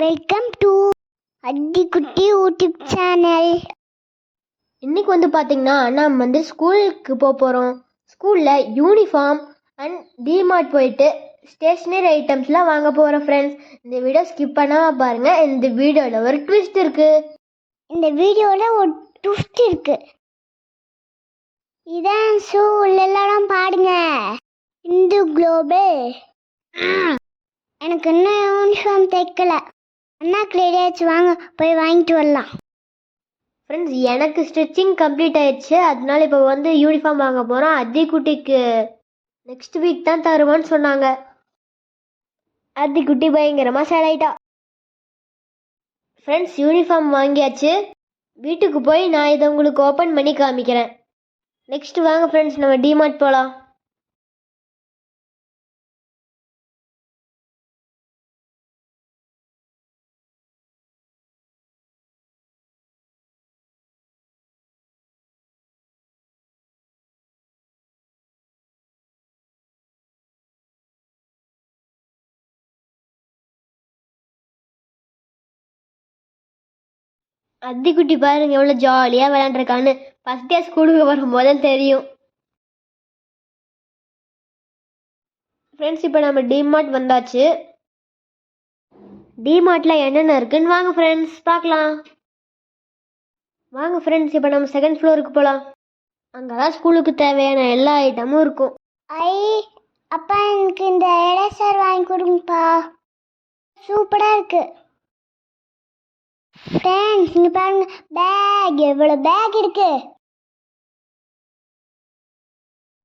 Welcome to Attikutti YouTube channel. இன்னைக்கு வந்து பார்த்தீங்கன்னா நம்ம வந்து ஸ்கூலுக்கு போகிறோம். ஸ்கூலில் யூனிஃபார்ம் அண்ட் டிமார்ட் போயிட்டு ஸ்டேஷ்னரி ஐட்டம்ஸ்லாம் வாங்க போகிறோம் ஃப்ரெண்ட்ஸ். இந்த வீடியோ ஸ்கிப் பண்ணாமல் பாருங்கள். இந்த வீடியோவில் ஒரு ட்விஸ்ட் இருக்குது. இந்த வீடியோவில் ஒரு ட்விஸ்ட் இருக்கு. இதான் எல்லாரும் பாடுங்க. இந்து குளோபல். எனக்கு இன்னும் யூனிஃபார்ம் தைக்கல. அண்ணா கிளேடியாச்சு, வாங்க போய் வாங்கிட்டு வரலாம். ஃப்ரெண்ட்ஸ், எனக்கு ஸ்டிச்சிங் கம்ப்ளீட் ஆயிடுச்சு. அதனால இப்போ வந்து யூனிஃபார்ம் வாங்க போகிறோம். அத்திக்குட்டிக்கு நெக்ஸ்ட் வீக் தான் தருவான்னு சொன்னாங்க. அத்திக்குட்டி பயங்கரமாக சேல் ஆயிட்டா. ஃப்ரெண்ட்ஸ், யூனிஃபார்ம் வாங்கியாச்சு. வீட்டுக்கு போய் நான் இதை உங்களுக்கு ஓப்பன் பண்ணி காமிக்கிறேன். நெக்ஸ்ட் வாங்க ஃப்ரெண்ட்ஸ், நம்ம டிமார்ட் போகலாம். அத்திக்குட்டி பாருங்க எவ்வளோ ஜாலியாக விளையாண்டுருக்கான்னு. ஃபஸ்ட் டே ஸ்கூலுக்கு வரும்போது தெரியும். ஃப்ரெண்ட்ஸ், இப்போ நம்ம டிமார்ட் வந்தாச்சு. டிமார்ட்டில் என்னென்ன இருக்குன்னு வாங்க ஃப்ரெண்ட்ஸ் பார்க்கலாம். வாங்க ஃப்ரெண்ட்ஸ், இப்போ நம்ம செகண்ட் ஃப்ளோருக்கு போகலாம். அங்கே தான் ஸ்கூலுக்கு தேவையான எல்லா ஐட்டமும் இருக்கும். அப்பா, எனக்கு இந்த எரேசர் வாங்கி கொடுங்கப்பா. சூப்பராக இருக்கு. ஃப்ரெண்ட்ஸ், இங்க பாருங்க, பேக் எவ்வளவு பேக் இருக்கு.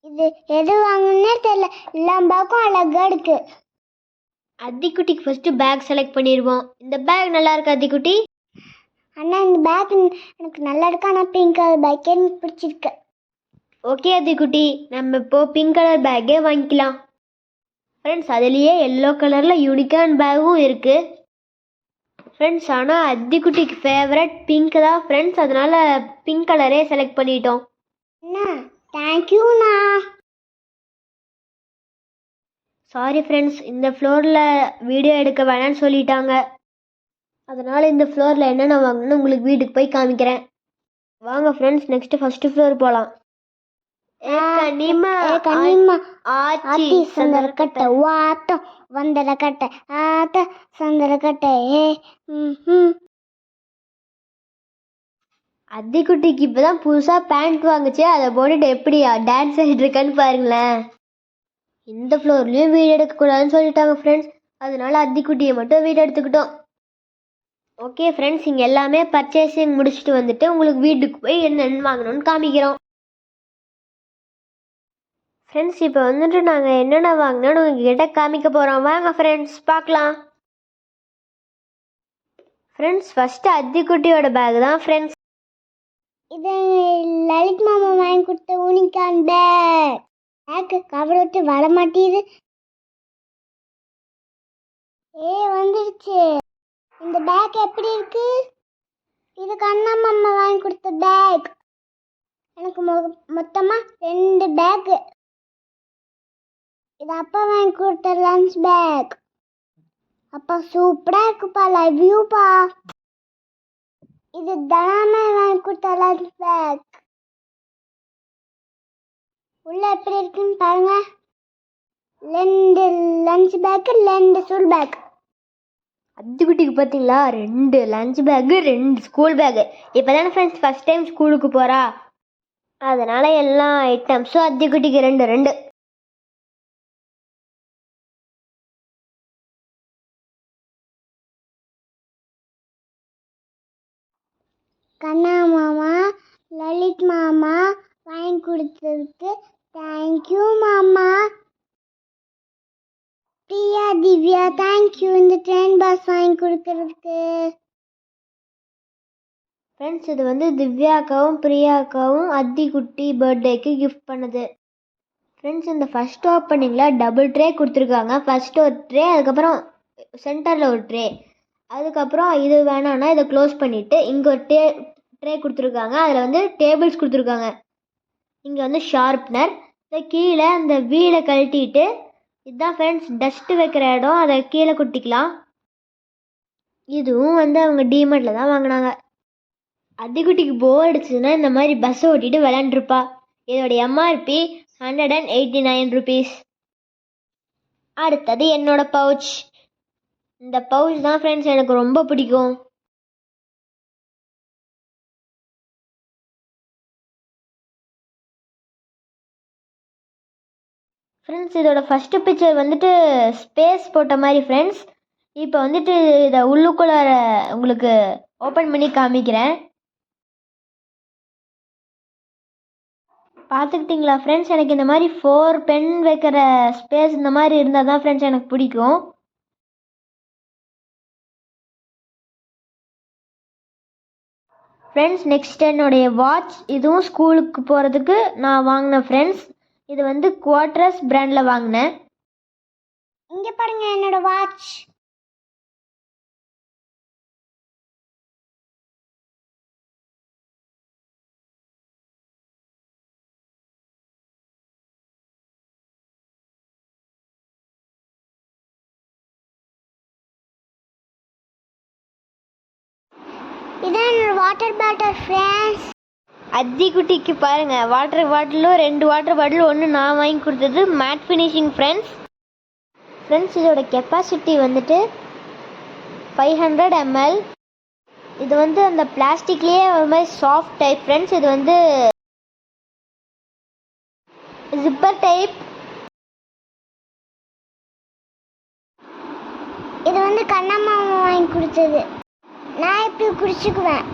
இது எது வாங்கணும்னே தெரியல, எல்லா பேக்கும் அழகா இருக்கு. அத்திக்குட்டிக்கு ஃபர்ஸ்ட் பேக் செலக்ட் பண்ணிடுவோம். இந்த பேக் நல்லா இருக்கு அத்திக்குட்டி. அண்ணா, இந்த பேக் எனக்கு நல்லா இருக்கு. ஆனால் பிங்க் கலர் பேக்கே எனக்கு பிடிச்சிருக்கு. ஓகே அத்திக்குட்டி, நம்ம இப்போ பிங்க் கலர் பேக்கே வாங்கிக்கலாம். ஃப்ரெண்ட்ஸ், அதுலேயே எல்லோ கலரில் யூனிகார்ன் பேக்கும் இருக்குது ஃப்ரெண்ட்ஸ். ஆனால் அத்திக்குட்டிக்கு ஃபேவரட் பிங்க் தான் ஃப்ரெண்ட்ஸ். அதனால பிங்க் கலரே செலக்ட் பண்ணிட்டோம். அண்ணா, தேங்க்யூண்ணா. சாரி ஃப்ரெண்ட்ஸ், இந்த ஃப்ளோரில் வீடியோ எடுக்க வேணான்னு சொல்லிட்டாங்க. அதனால் இந்த ஃப்ளோரில் என்னென்ன வாங்கணும்னு உங்களுக்கு வீட்டுக்கு போய் காமிக்கிறேன். வாங்க ஃப்ரெண்ட்ஸ், நெக்ஸ்ட்டு ஃபஸ்ட்டு ஃப்ளோர் போகலாம். ஆச்சி சந்தரக்கட்டை வாட்டம் வந்தரக்கட்டை ஆத்த சந்தரக்கட்டை. அத்திக்குட்டிக்கு இப்போதான் புதுசாக பேண்ட் வாங்குச்சு. அதை போட்டுட்டு எப்படி டான்ஸ் ஆகிட்டு இருக்கான்னு பாருங்களேன். இந்த ஃப்ளோர்லேயும் வீடு எடுக்கக்கூடாதுன்னு சொல்லிட்டாங்க ஃப்ரெண்ட்ஸ். அதனால அத்திக்குட்டியை மட்டும் வீடு எடுத்துக்கிட்டோம். ஓகே ஃப்ரெண்ட்ஸ், இங்கே எல்லாமே பர்ச்சேசிங் முடிச்சுட்டு வந்துட்டு உங்களுக்கு வீட்டுக்கு போய் என்னென்னு வாங்கணும்னு காமிக்கிறோம். ஃப்ரெண்ட்ஸ், இப்போ வந்துட்டு நாங்கள் என்னென்ன வாங்கினோன்னு உங்ககிட்ட காமிக்க போகிறோம். வாங்க ஃப்ரெண்ட்ஸ் பார்க்கலாம். ஃப்ரெண்ட்ஸ், ஃபஸ்ட்டு அத்திக்குட்டியோட பேக் தான் ஃப்ரெண்ட்ஸ். இது லலித் மாமா வாங்கி கொடுத்த யூனிகார்ன் பேக். கவர் விட்டு வர மாட்டேது. வந்துடுச்சு. இந்த பேக் எப்படி இருக்கு? இது அண்ணா மாமா வாங்கி கொடுத்த பேக். எனக்கு மொத்தமாக 2 பேக். இது அப்பா வாங்கி கொடுத்த லஞ்ச் பேக். அப்பா சூப்பரா இருக்குப்பா, லவ் யூப்பா. இது தனாமே வாங்கி கொடுத்த லஞ்ச் பேக். உள்ள எப்படி இருக்குன்னு பாருங்க. 2 லஞ்ச் பேக், 2 ஸ்கூல் பேக். அத்திக்குட்டிக்கு பார்த்தீங்களா, 2 லஞ்ச் பேக்கு, 2 ஸ்கூல் பேக்கு. இப்போ தானே ஃப்ரெண்ட்ஸ் ஃபஸ்ட் டைம் ஸ்கூலுக்கு போகிறா. அதனால் எல்லா ஐட்டம்ஸும் அத்திக்குட்டிக்கு 2. கண்ணா மாமா, லலித் மாமா வாங்கி கொடுத்ததுக்கு தேங்க்யூ மாமா. பிரியா, திவ்யா தேங்க்யூ இந்த ட்ரெயின் பாஸ் வாங்கி கொடுக்கறதுக்கு. ஃப்ரெண்ட்ஸ், இது வந்து திவ்யாக்காவும் பிரியாக்காவும் அத்திக்குட்டி பர்த்டேக்கு கிஃப்ட் பண்ணுது. ஃப்ரெண்ட்ஸ், இந்த ஃபஸ்ட் ஓப்பனிங்கில் டபுள் ட்ரே கொடுத்துருக்காங்க. ஃபஸ்ட்டு ஒரு ட்ரே, அதுக்கப்புறம் சென்டரில் ஒரு ட்ரே, அதுக்கப்புறம் இது வேணான்னா இதை க்ளோஸ் பண்ணிவிட்டு இங்கே ஒரு ட்ரே கொடுத்துருக்காங்க. அதில் வந்து டேபிள்ஸ் கொடுத்துருக்காங்க. இங்கே வந்து ஷார்ப்னர். இதை கீழே அந்த வீலை கழட்டிட்டு, இதுதான் ஃப்ரெண்ட்ஸ் டஸ்ட்டு வைக்கிற இடம், அதை கீழே கொட்டிக்கலாம். இதுவும் வந்து அவங்க டிமார்ட்டில் தான் வாங்கினாங்க. அத்திக்குட்டிக்கு போர் அடிச்சதுன்னா இந்த மாதிரி பஸ்ஸை ஓட்டிட்டு விளையாண்டுருப்பா. இதோட எம்ஆர்பி ₹189. அடுத்தது என்னோட பவுச். இந்த பவுச் தான் ஃப்ரெண்ட்ஸ் எனக்கு ரொம்ப பிடிக்கும். ஃப்ரெண்ட்ஸ் இதோட ஃபஸ்ட்டு பிக்சர் வந்துட்டு ஸ்பேஸ் போட்ட மாதிரி ஃப்ரெண்ட்ஸ். இப்போ வந்துட்டு இதை உள்ளுக்குள்ளார உங்களுக்கு ஓப்பன் பண்ணி காமிக்கிறேன். பார்த்துக்கிட்டிங்களா ஃப்ரெண்ட்ஸ், எனக்கு இந்த மாதிரி 4 பென் வைக்கிற ஸ்பேஸ் இந்த மாதிரி இருந்தால் தான் ஃப்ரெண்ட்ஸ் எனக்கு பிடிக்கும். ஃப்ரெண்ட்ஸ் நெக்ஸ்ட் என்னுடைய வாட்ச். இதுவும் ஸ்கூலுக்கு போகிறதுக்கு நான் வாங்கினேன் ஃப்ரெண்ட்ஸ். இது வந்து குவார்ட்ரஸ் பிராண்டில் வாங்கினேன். இங்கே பாருங்க என்னோட வாட்ச். இதான் என்னோட வாட்டர் பாட்டில் ஃப்ரெண்ட்ஸ். அத்திக்குட்டிக்கு பாருங்க வாட்டர் பாட்டிலும் 2 வாட்டர் பாட்டில், ஒன்று நான் வாங்கி கொடுத்தது மேட் ஃபினிஷிங் ஃப்ரெண்ட்ஸ். இதோட கெப்பாசிட்டி வந்துட்டு 500 ml. இது வந்து அந்த பிளாஸ்டிக்லேயே ஒரு மாதிரி சாஃப்ட் டைப் ஃப்ரெண்ட்ஸ். இது வந்து ஜிப்பர் டைப். இது வந்து கண்ணம்மா வாங்கி கொடுத்தது. நான் இப்படி குடிச்சுக்குவேன்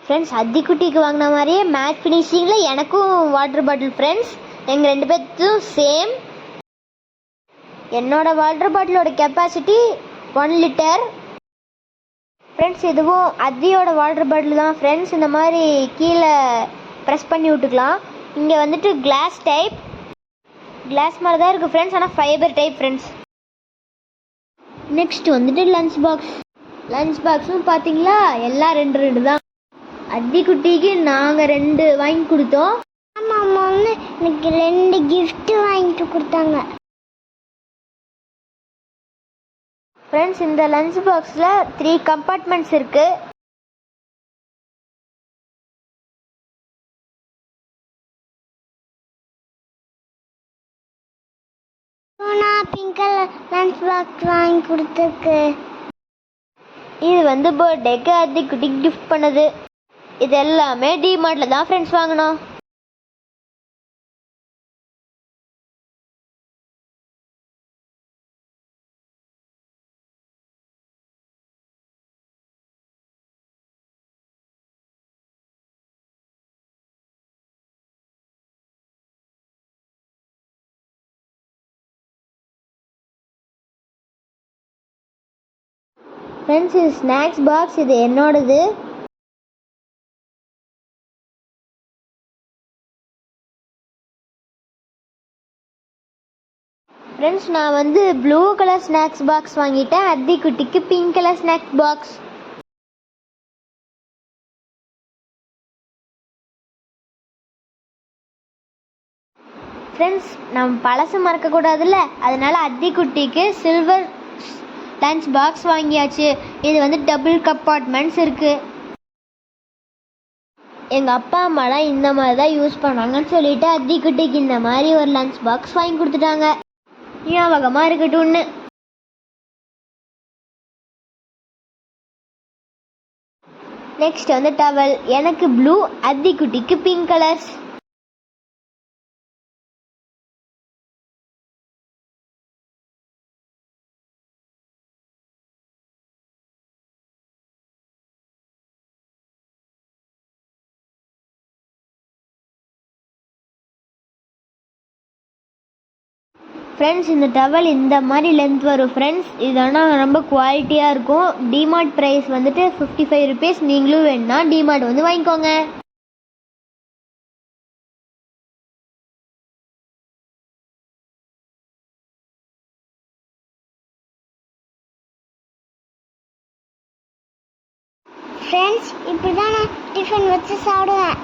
ஃப்ரெண்ட்ஸ். அத்திக்குட்டிக்கு வாங்கின மாதிரியே மேட் ஃபினிஷிங்கில் எனக்கும் வாட்டர் பாட்டில் ஃப்ரெண்ட்ஸ். எங்கள் 2 பேர்த்தும் சேம். என்னோட வாட்டர் பாட்டிலோட கெப்பாசிட்டி 1 லிட்டர் ஃப்ரெண்ட்ஸ். இதுவும் அத்தியோட வாட்டர் பாட்டில் தான் ஃப்ரெண்ட்ஸ். இந்த மாதிரி கீழே ப்ரெஸ் பண்ணி விட்டுக்கலாம். இங்கே வந்துட்டு கிளாஸ் டைப், கிளாஸ் மாதிரி தான் இருக்குது ஃப்ரெண்ட்ஸ், ஆனால் ஃபைபர் டைப் ஃப்ரெண்ட்ஸ். நெக்ஸ்ட் வந்துட்டு லஞ்ச் பாக்ஸ். லஞ்ச் பாக்ஸும் பார்த்தீங்களா எல்லாம் 2 தான். அத்திக்குட்டிக்கு நாங்கள் 2 வாங்கி கொடுத்தோம். ஆமாம் அம்மா வந்து எனக்கு 2 gift வாங்கிட்டு கொடுத்தாங்க ஃப்ரெண்ட்ஸ். இந்த லஞ்ச் பாக்ஸில் 3 கம்பார்ட்மெண்ட்ஸ் இருக்குது. நான் பிங்க் கலர் லஞ்ச் பாக்ஸ் வாங்கி கொடுத்துருக்கு. இது வந்து பர்த்டேக்கு அத்திக்குட்டிக்கு கிஃப்ட் பண்ணது. இது எல்லாமே டிமார்ட்டில் தான் ஃப்ரெண்ட்ஸ் வாங்கினோம். ஃப்ரெண்ட்ஸ் இது ஸ்நாக்ஸ் பாக்ஸ். இது என்னோடது. ஃப்ரெண்ட்ஸ் நான் வந்து ப்ளூ கலர் ஸ்நாக்ஸ் பாக்ஸ் வாங்கிட்டேன். அத்திக்குட்டிக்கு pink colour snacks box. Friends நம்ம பழசு மறக்கக்கூடாதுல்ல, அதனால அத்திக்குட்டிக்கு சில்வர் லஞ்ச் பாக்ஸ் வாங்கியாச்சு. இது வந்து டபுள் கம்பார்ட்மெண்ட்ஸ் இருக்குது. எங்கள் அப்பா அம்மாலாம் இந்த மாதிரி தான் யூஸ் பண்ணாங்கன்னு சொல்லிட்டு அத்திக்குட்டிக்கு இந்த மாதிரி ஒரு லஞ்ச் பாக்ஸ் வாங்கி கொடுத்துட்டாங்க. ஞாபகமாக இருக்கட்டும்னு. நெக்ஸ்ட் வந்து டவல். எனக்கு ப்ளூ, அத்திக்குட்டிக்கு பிங்க் கலர்ஸ். ஃப்ரெண்ட்ஸ் இந்த டவல் இந்த மாதிரி லென்த் வரும் ஃப்ரெண்ட்ஸ். இதனால் ரொம்ப குவாலிட்டியாக இருக்கும். டிமார்ட் ப்ரைஸ் வந்துட்டு ₹55. நீங்களும் வேணுன்னா டிமார்ட் வந்து வாங்கிக்கோங்க. ஃப்ரெண்ட்ஸ் இப்படி தான் நான் டிஃபன் வச்சு சாப்பிடுவேன்.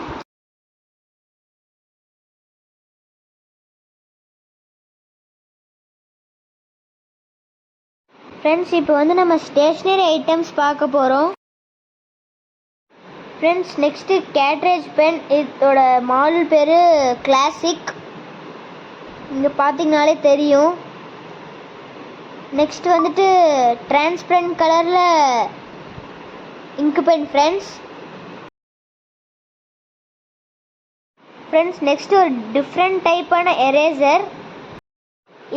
ஃப்ரெண்ட்ஸ் இப்போ வந்து நம்ம ஸ்டேஷ்னரி ஐட்டம்ஸ் பார்க்க போகிறோம். ஃப்ரெண்ட்ஸ் நெக்ஸ்ட்டு கேட்ரேஜ் பென், இதோட மாடல் பேர் கிளாசிக், இங்கே பார்த்தீங்கனாலே தெரியும். நெக்ஸ்ட் வந்துட்டு டிரான்ஸ்பரண்ட் கலரில் இங்க் பென் ஃப்ரெண்ட்ஸ். நெக்ஸ்ட் ஒரு டிஃப்ரெண்ட் டைப்பான எரேசர்,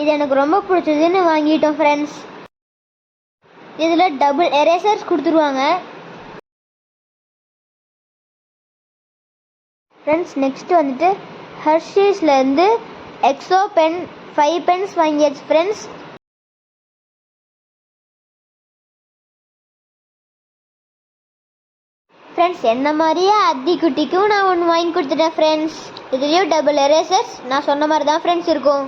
இது எனக்கு ரொம்ப பிடிச்சதுன்னு வாங்கிட்டோம் ஃப்ரெண்ட்ஸ். இதில் டபுள் எரேசர்ஸ் கொடுத்துருவாங்க ஃப்ரெண்ட்ஸ். நெக்ஸ்ட் வந்துட்டு ஹர்ஷீஸ்லேருந்து எக்ஸோ பென் 5 பென்ஸ் வாங்கியாச்சு ஃப்ரெண்ட்ஸ். என்ன மாதிரியே அத்தி குட்டிக்கும் நான் ஒன்று வாங்கி கொடுத்துட்டேன் ஃப்ரெண்ட்ஸ். இதுலேயும் டபுள் எரேசர்ஸ் நான் சொன்ன மாதிரி தான் ஃப்ரெண்ட்ஸ் இருக்கும்.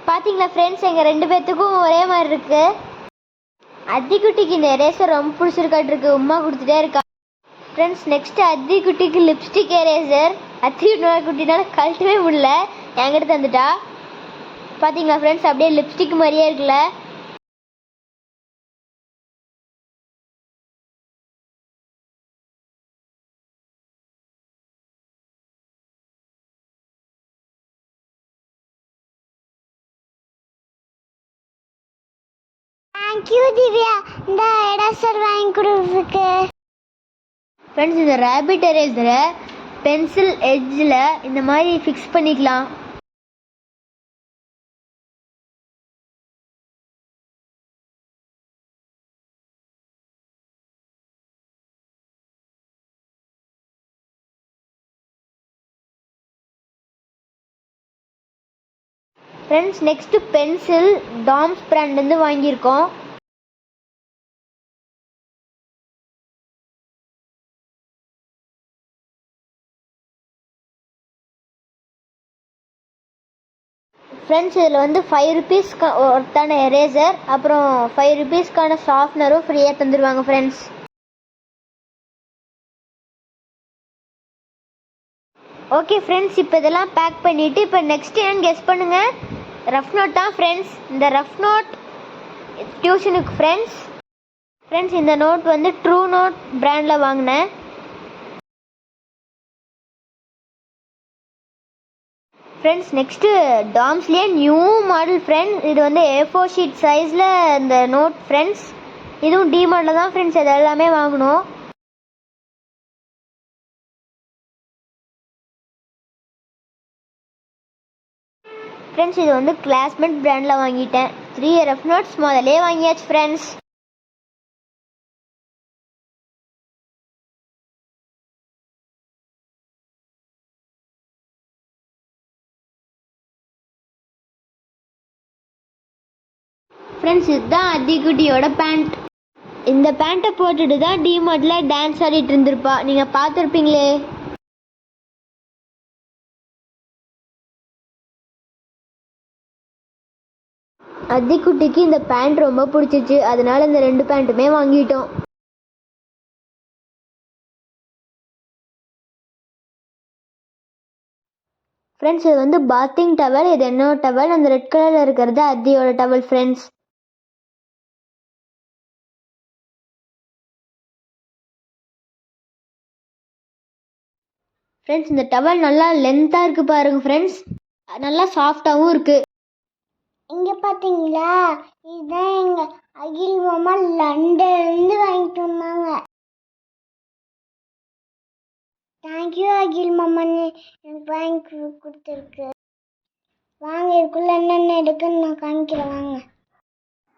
பார்த்தீங்களா ஃப்ரெண்ட்ஸ், எங்கள் 2 பேர்த்துக்கும் ஒரே மாதிரி இருக்கு. அத்திக்குட்டிக்கு இந்த எரேசர் ரொம்ப பிடிச்சிருக்காட்டிருக்கு, உமா கொடுத்துட்டே இருக்கா ஃப்ரெண்ட்ஸ். நெக்ஸ்ட் அத்திக்குட்டிக்கு லிப்ஸ்டிக் எரேசர், குட்டினால கழட்டவே முடியல, என்கிட்ட தந்துட்டா. பார்த்தீங்களா ஃப்ரெண்ட்ஸ், அப்படியே லிப்ஸ்டிக் மாதிரியே இருக்குல்ல. தேங்க்யூ திவ்யா இந்த எரேசர் வாங்கி கொடுத்ததுக்கு. ஃப்ரெண்ட்ஸ் இந்த ரேபிட் எரேசரை பென்சில் எட்ஜில் இந்த மாதிரி ஃபிக்ஸ் பண்ணிக்கலாம். ஃப்ரெண்ட்ஸ் நெக்ஸ்ட்டு பென்சில் டாம்ஸ் பிராண்ட்லேருந்து வாங்கியிருக்கோம். ஃப்ரெண்ட்ஸ் இதில் வந்து 5 ருபீஸ்க்கு ஒருத்தான எரேசர், அப்புறம் 5 ருபீஸ்க்கான ஷார்ப்னரும் ஃப்ரீயாக தந்துடுவாங்க ஃப்ரெண்ட்ஸ். ஓகே ஃப்ரெண்ட்ஸ், இப்போ இதெல்லாம் பேக் பண்ணிவிட்டு இப்போ நெக்ஸ்ட் என்னன்னு கெஸ் பண்ணுங்கள். ரஃப் நோட் தான் ஃப்ரெண்ட்ஸ். இந்த ரஃப் நோட் டியூஷனுக்கு ஃப்ரெண்ட்ஸ் இந்த நோட் வந்து ட்ரூ நோட் பிராண்டில் வாங்கினேன். ஃப்ரெண்ட்ஸ் நெக்ஸ்ட்டு டாம்ஸ்லேயே நியூ மாடல் ஃப்ரெண்ட்ஸ், இது வந்து A4 ஷீட் சைஸில் இந்த நோட் ஃப்ரெண்ட்ஸ். இதுவும் டிமார்ட்டில் தான் ஃப்ரெண்ட்ஸ் இது எல்லாமே வாங்கணும். ஃப்ரெண்ட்ஸ் இது வந்து கிளாஸ்மேட் பிராண்டில் வாங்கிட்டேன். 3 ரஃப் நோட்ஸ் முதலே வாங்கியாச்சு ஃப்ரெண்ட்ஸ். ஃப்ரெண்ட்ஸ் இதுதான் அத்திக்குட்டியோட பேண்ட். இந்த பேண்ட்டை போட்டுட்டு தான் டிமார்ட்டில் டான்ஸ் ஆடிட்டு இருந்திருப்பா, நீங்கள் பார்த்துருப்பீங்களே. அத்திக்குட்டிக்கு இந்த பேண்ட் ரொம்ப பிடிச்சிச்சு, அதனால இந்த 2 பேண்ட்டுமே வாங்கிட்டோம். ஃப்ரெண்ட்ஸ் இது வந்து பாத்திங் டவல், இது என்ன டவல், அந்த ரெட் கலரில் இருக்கிறது அத்தியோட டவல் ஃப்ரெண்ட்ஸ். ஃப்ரெண்ட்ஸ் இந்த டவல் நல்லா லென்த்தாக இருக்குது பாருங்கள் ஃப்ரெண்ட்ஸ், நல்லா சாஃப்டாகவும் இருக்குது. இங்கே பார்த்தீங்களா, இதுதான் எங்கள் அகில் மாமா லண்டன்லேருந்து வாங்கிட்டு வந்தாங்க. தேங்க்யூ அகில் மாமான்னு எனக்கு வாங்கி கொடுத்துருக்கு. வாங்க இதுக்குள்ளே என்னென்ன இருக்குன்னு நான் காமிக்கிறேன் வாங்க.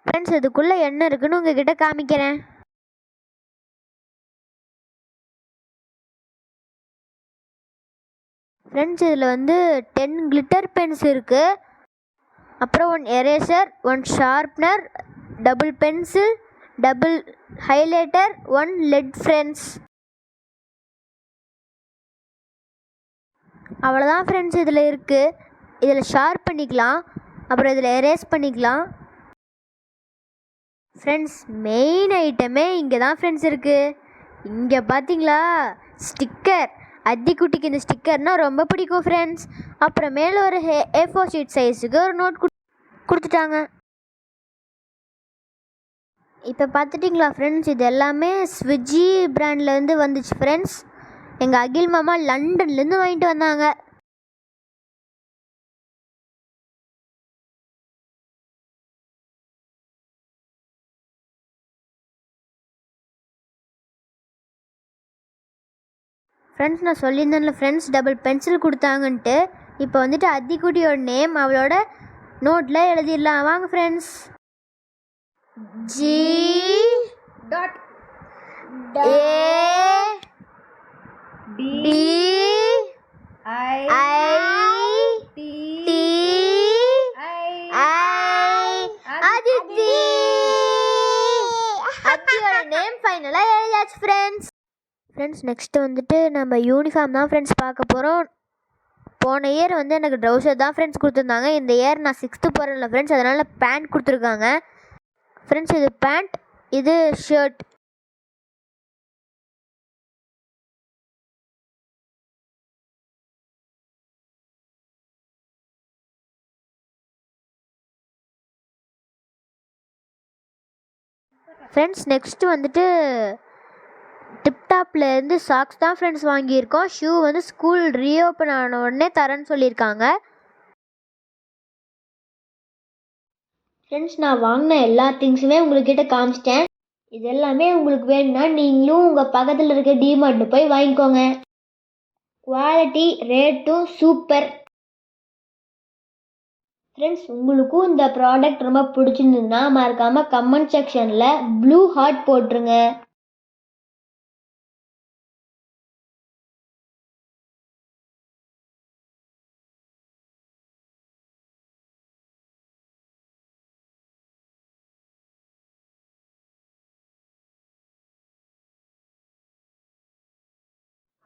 ஃப்ரெண்ட்ஸ் இதுக்குள்ளே என்ன இருக்குன்னு உங்ககிட்ட காமிக்கிறேன். ஃப்ரெண்ட்ஸ் இதில் வந்து 10 கிளிட்டர் பென்ஸ் இருக்குது, அப்புறம் 1 eraser, 1 sharpener, double pencil, double highlighter, 1 let friends. அவ்வளோதான் ஃப்ரெண்ட்ஸ் இதில் இருக்குது. இதில் ஷார்ப் பண்ணிக்கலாம், அப்புறம் இதில் எரேஸ் பண்ணிக்கலாம். ஃப்ரெண்ட்ஸ் மெயின் ஐட்டமே இங்கே தான் ஃப்ரெண்ட்ஸ் இருக்குது. இங்கே பார்த்தீங்களா ஸ்டிக்கர், அத்திக்குட்டிக்கு இந்த ஸ்டிக்கர்னால் ரொம்ப பிடிக்கும் ஃப்ரெண்ட்ஸ். அப்புறம் மேலே ஒரு A4 ஷீட் சைஸுக்கு ஒரு நோட் கொடுத்துட்டாங்க. இப்போ பார்த்துட்டிங்களா ஃப்ரெண்ட்ஸ், இது எல்லாமே ஸ்விஜி பிராண்ட்லேருந்து வந்துச்சு ஃப்ரெண்ட்ஸ். எங்கள் அகில் மாமா லண்டன்லேருந்து வாங்கிட்டு வந்தாங்க. ஃப்ரெண்ட்ஸ் நான் சொல்லியிருந்தேன்ல ஃப்ரெண்ட்ஸ், டபுள் பென்சில் கொடுத்தாங்கன்ட்டு. இப்போ வந்துட்டு அத்திக்குட்டியோட நேம் அவளோட நோட்டில் எழுதிடலாம். வாங்க ஃப்ரெண்ட்ஸ். அத்தியோட நேம் ஃபைனலாக எழுதியாச்சு ஃப்ரெண்ட்ஸ். ஃப்ரெண்ட்ஸ் நெக்ஸ்ட்டு வந்துட்டு நம்ம யூனிஃபார்ம் தான் ஃப்ரெண்ட்ஸ் பார்க்க போகிறோம். போன இயர் வந்து எனக்கு ட்ரௌசர் தான் ஃப்ரெண்ட்ஸ் கொடுத்துருந்தாங்க. இந்த இயர் நான் 6th போகிறேன்ல ஃப்ரெண்ட்ஸ், அதனால் பேண்ட் கொடுத்துருக்காங்க ஃப்ரெண்ட்ஸ். இது பேண்ட், இது ஷர்ட். ஃப்ரெண்ட்ஸ் நெக்ஸ்ட்டு வந்துட்டு டிப்டாப்லேருந்து சாக்ஸ் தான் ஃப்ரெண்ட்ஸ் வாங்கியிருக்கோம். ஷூ வந்து ஸ்கூல் ரீஓப்பன் ஆன உடனே தரேன்னு சொல்லியிருக்காங்க. ஃப்ரெண்ட்ஸ் நான் வாங்கின எல்லா திங்ஸுமே உங்கள்கிட்ட காமிச்சிட்டேன். இது எல்லாமே உங்களுக்கு வேணும்னா நீங்களும் உங்கள் பக்கத்தில் இருக்க டிமார்ட்னு போய் வாங்கிக்கோங்க. குவாலிட்டி ரேட்டும் சூப்பர். ஃப்ரெண்ட்ஸ் உங்களுக்கும் இந்த ப்ராடக்ட் ரொம்ப பிடிச்சிருந்ததுன்னா மறக்காமல் கமெண்ட் செக்ஷனில் ப்ளூ ஹார்ட் போட்டுருங்க.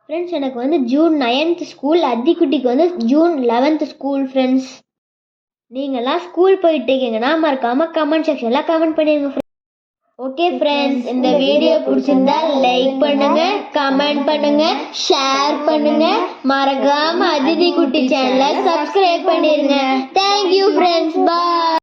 ஃப்ரெண்ட்ஸ் எனக்கு வந்து ஜூன் 9th ஸ்கூல், அத்திக்குட்டிக்கு வந்து ஜூன் 11th ஸ்கூல் ஃப்ரெண்ட்ஸ். நீங்கள்லாம் ஸ்கூல் போயிட்டு இருக்கீங்கன்னா மறக்காமல் கமெண்ட் செக்ஷனில் கமெண்ட் பண்ணிடுங்க. ஓகே ஃப்ரெண்ட்ஸ், இந்த வீடியோ பிடிச்சிருந்தா லைக் பண்ணுங்க, கமெண்ட் பண்ணுங்க, ஷேர் பண்ணுங்க, மறக்காம அதிதி குட்டி சேனலை சப்ஸ்கிரைப் பண்ணிடுங்க. தேங்க்யூ ஃப்ரெண்ட்ஸ், பாய்.